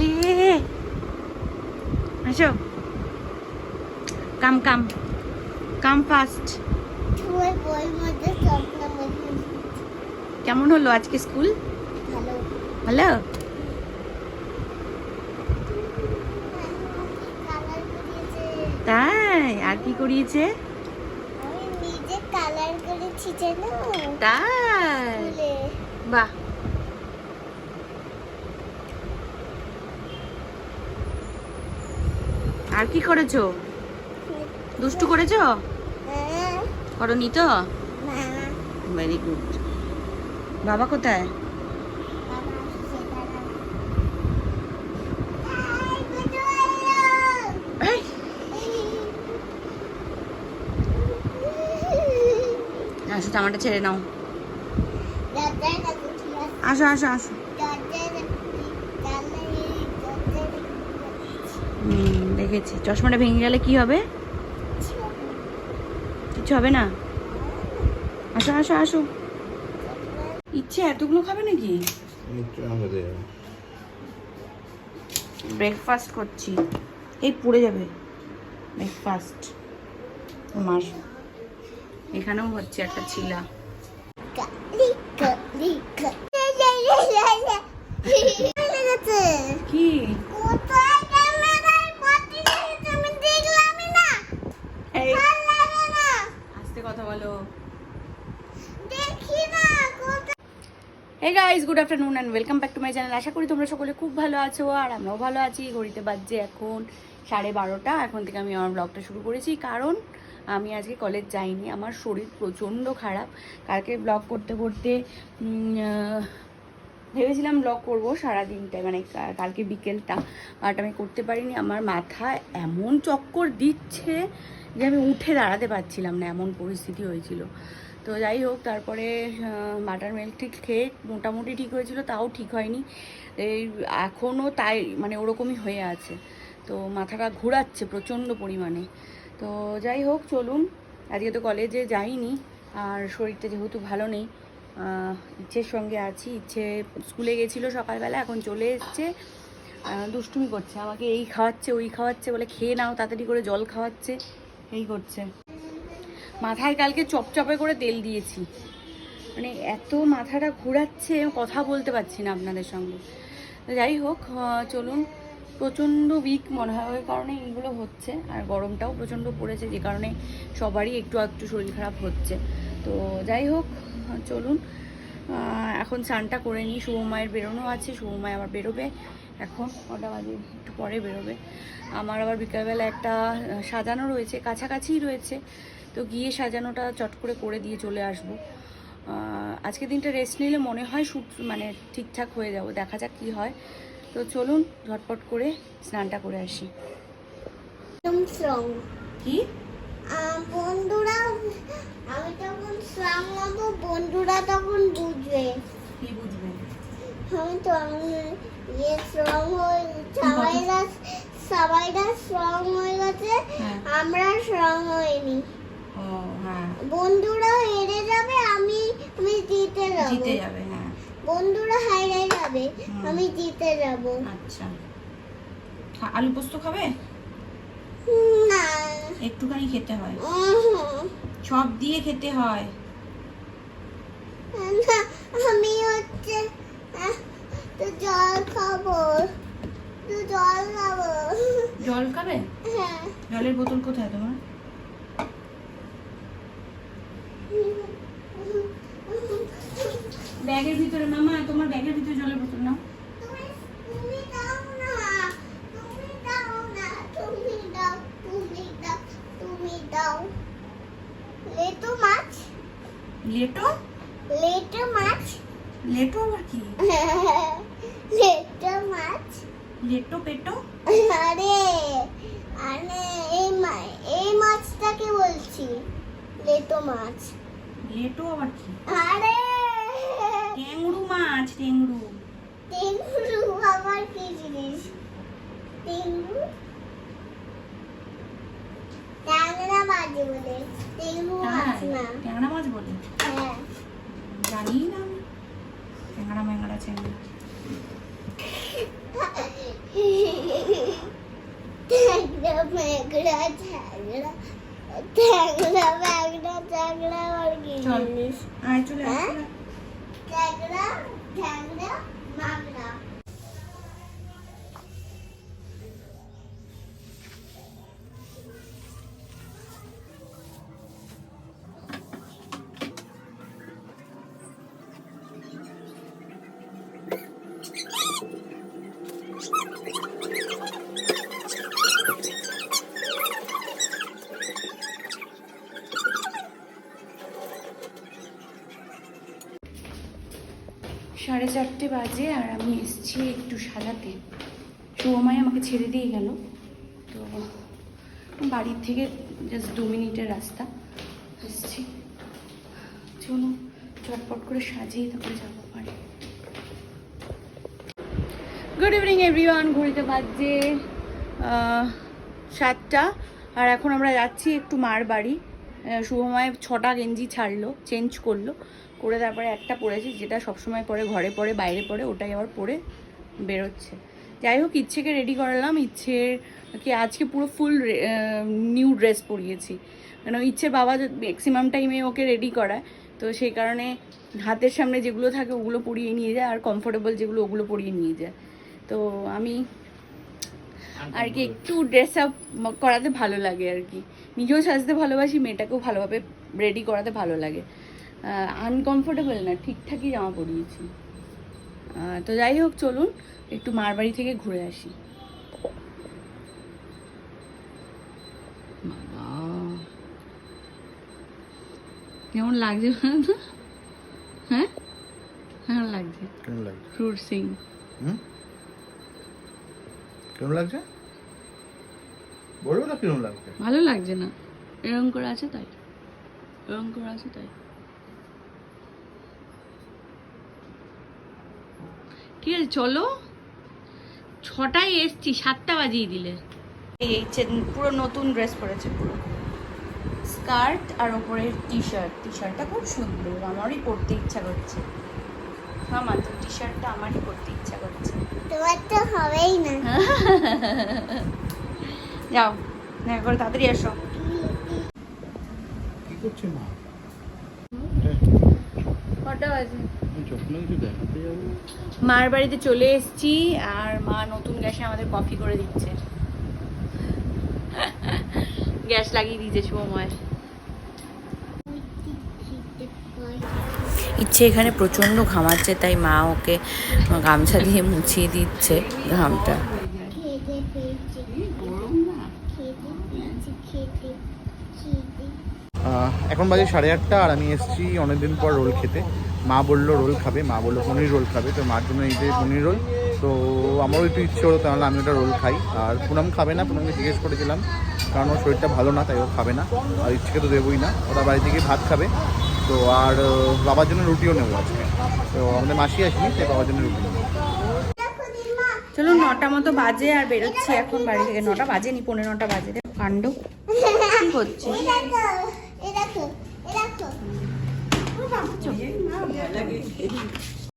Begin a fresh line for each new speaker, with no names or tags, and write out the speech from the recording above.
বাবালে আসো কাম কাম কাম ফাস্ট। কেমন হলো আজকে স্কুল?
ভালো।
ভালো। তাই আর কি করিয়েছে?
আমি নিজে কালার করেছি জানো?
তাই বাহ। আর কি করেছো? দুষ্টু করেছো? করনি তো? Very good. বাবা কোথায়? আসো জামাটা ছেড়ে নাও। আসো আসো আসো। দেখেছি। চশমাটা ভেঙে গেলে কি হবে? কিছু হবে না। আসো আসো আসো। ইচ্ছে এতগুলো খাবে নাকি? ব্রেকফাস্ট করছি। এই পড়ে যাবে ব্রেকফাস্ট আমার। এখানেও হচ্ছে একটা ছিলা। কি আস্তে কথা বলো। Hey guys, good afternoon and welcome back to my channel. আশা করি তোমরা সকলে খুব ভালো আছো আর আমরাও ভালো আছি। ঘড়িতে বাজছে এখন 12:30। এখন থেকে আমি আমার ব্লগটা শুরু করেছি কারণ আমি আজকে কলেজ যাইনি। আমার শরীর প্রচণ্ড খারাপ। কালকে ব্লগ করতে করতে ভেবেছিলাম ব্লগ করবো সারাদিনটা, মানে কালকে বিকেলটা, বাট আমি করতে পারিনি। আমার মাথা এমন চক্কর দিচ্ছে যে আমি উঠে দাঁড়াতে পারছিলাম না, এমন পরিস্থিতি হয়েছিল। তো যাই হোক, তারপরে বাটার মিল্ক ঠিক খেয়ে মোটামুটি ঠিক হয়েছিল, তাও ঠিক হয়নি। এই এখনও তাই, মানে ওরকমই হয়ে আছে। তো মাথাটা ঘোরাচ্ছে প্রচণ্ড পরিমাণে। তো যাই হোক, চলুন। আজকে তো কলেজে যাইনি আর শরীরটা যেহেতু ভালো নেই, ইচ্ছের সঙ্গে আছি। ইচ্ছে স্কুলে গেছিলো সকালবেলা, এখন চলে এসছে। দুষ্টুমি করছে, আমাকে এই খাওয়াচ্ছে ওই খাওয়াচ্ছে, বলে খেয়ে নাও তাড়াতাড়ি করে, জল খাওয়াচ্ছে, এই করছে। মাথায় কালকে চপচপে করে তেল দিয়েছি, মানে এত মাথাটা ঘোরাচ্ছে, কথা বলতে পারছি না আপনাদের সঙ্গে। যাই হোক, চলুন। প্রচণ্ড উইক মনে হয়, ওই কারণে এইগুলো হচ্ছে। আর গরমটাও প্রচণ্ড পড়েছে, যে কারণে সবারই একটু একটু শরীর খারাপ হচ্ছে। তো যাই হোক, চলুন। এখন স্নানটা করে নিই। শুভমায়ের বেরোনো আছে, শুভমায় আবার বেরোবে এখন, 9টা বাজে, একটু পরে বেরোবে। আমার আবার বিকালবেলা একটা সাজানো রয়েছে, কাছাকাছিই রয়েছে, তো গিয়ে সাজানোটা চট করে দিয়ে চলে আসবো। আজকে দিনটা রেস্ট নিলে মনে হয় মানে ঠিকঠাক হয়ে যাবো, দেখা যাক কী হয়। তো চলুন ঝটপট করে স্নানটা করে আসি। কি
বন্ধুরা, আমি তখন স্ট্রং হবো, বন্ধুরা তখন বুঝবে।
কি বুঝবে?
আমি তো স্ট্রং হয়ে, সবাইরা স্ট্রং হয়ে গেছে, আমরা স্ট্রং হইনি। বন্ধুরা হেরে যাবে, আমি জিতে যাবে।
হ্যাঁ,
বন্ধুরা হারিয়ে যাবে, আমি জিতে যাব।
আচ্ছা, আলু পোস্ত খাবে?
না,
একটুখানি খেতে হয়, সব দিয়ে খেতে হয়।
না, আমি হচ্ছে তো জল খাবো।
জল খাবে?
হ্যাঁ।
জলের বোতল কোথায় তোমার? ব্যাগের ভিতরে। মামা, তোমার ব্যাগের ভিতরে জলের বোতল নাও।
তুমি দাও না। লেটো মাছ।
লেটো
মাছ।
লেটো আবার কি?
লেটো মাছ।
লেটো পেটো?
আরে এই মাছটাকে বলছি লেটো মাছ।
লেটো আবার কি?
আরে
টেংরু মাছ।
টেংরু আবার কি জিনিস? ট্যাংরা মাছ বলে, টেংরু মাছ না।
ট্যাংরা মাছ বলে?
হ্যাঁ,
জানি না। ট্যাংরা চ্যাংরা।
মেঘলা ঝাগড়া ঝাগড়া ম্যাগড়া ঝাগড়া আর কি
চল।
জিনিস
আয় চলে আয়,
হ্যাঁ?
চলে আয়।
ঝাগড়া ঝাগড়া মাগড়া
সাড়ে 4টে বাজে আর আমি এসেছি একটু সাজাতে। শুভময় আমাকে ছেড়ে দিয়ে গেল, তো বাড়ির থেকে জাস্ট 2 মিনিটের রাস্তা এসেছি। চলুন চটপট করে সাজিয়ে তারপরে যাবো বাড়ি। গুড ইভিনিং এভরিওয়ান, ঘড়িতে বাজছে 7টা আর এখন আমরা যাচ্ছি একটু মার বাড়ি। শুভময় 6টা গেঞ্জি ছাড়লো, চেঞ্জ করলো, করে তারপরে একটা পরেছি যেটা সবসময় পরে, ঘরে পরে, বাইরে পরে, ওটাই আবার পরে বেরোচ্ছে। যাই হোক, ইচ্ছেকে রেডি করালাম। ইচ্ছের কি আজকে পুরো ফুল নিউ ড্রেস পরিয়েছি, কেন ইচ্ছের বাবা ম্যাক্সিমাম টাইমে ওকে রেডি করায়, তো সেই কারণে হাতের সামনে যেগুলো থাকে ওগুলো পরিয়ে নিয়ে যায়, আর কমফোর্টেবল যেগুলো ওগুলো পরিয়ে নিয়ে যায়। তো আমি আর কি একটু ড্রেস আপ করাতে ভালো লাগে আর কি, নিজেও সাজতে ভালোবাসি, মেয়েটাকেও ভালোভাবে রেডি করাতে ভালো লাগে। আনকমফোর্টেবল না, ঠিকঠাকই জামা পরিয়েছি। তো যাই হোক, চলুন একটু মার বাড়ি থেকে ঘুরে আসি। কেমন লাগছে? হ্যাঁ কেমন লাগছে?
কেমন লাগছে?
ফ্রুট সিং
কেমন লাগছে বলবো না? কেমন লাগছে?
ভালো লাগছে না, এরকম করে আছে তাই, এরকম করে আছে তাই। ঠিক আছে চলো, 6টায় এসছি, 7টা বাজিয়ে দিলে। এই পুরো নতুন ড্রেস পরেছে, পুরো স্কার্ট আর ওপরে টি শার্টটা খুব সুন্দর, আমারই পরতে ইচ্ছা করছে। মামা তো টি শার্টটা আমারই পরতে ইচ্ছা করছে।
তোমার তো হবেই না
যাও দেখা করে তাড়াতাড়ি এসো।
কি করছে মা?
কটা বাজে?
যখন কিছু দেখাতে যাবো।
মার বাড়িতে চলে এসেছি আর মা নতুন গ্যাসে আমাদের কফি করে দিচ্ছে। গ্যাস লাগিয়ে দিয়েছে শুভময়। ইচ্ছে এখানে প্রচণ্ড ঘামাচ্ছে, তাই মা ওকে গামছা দিয়ে মুছিয়ে দিচ্ছে ঘামটা।
খেতে পেয়েছি খেতে
এখন বাজে 8:30 আর আমি এসেছি অনেকদিন পর রোল খেতে। মা বললো রোল খাবে, মা বললো পনির রোল খাবে, তো মার জন্য এই যে পনির রোল। তো আমারও একটু ইচ্ছে হলো, তাহলে আমি ওটা রোল খাই। আর পুনম খাবে না, পুনমকে জিজ্ঞেস করেছিলাম, কারণ ওর শরীরটা ভালো না, তাই ও খাবে না। আর ইচ্ছেকে তো দেবোই না, ওরা বাড়ি থেকে ভাত খাবে। তো আর বাবার জন্য রুটিও নেবো আজকে। তো আমাদের মাসি আসেনি, তাই বাবার জন্য রুটি নেবো।
চলো 9টা মতো বাজে আর বেরোচ্ছি এখন বাড়ি থেকে। 9টা বাজেনি, 9:15 বাজে। দেখো কাণ্ড, কি করছিস?
দেখো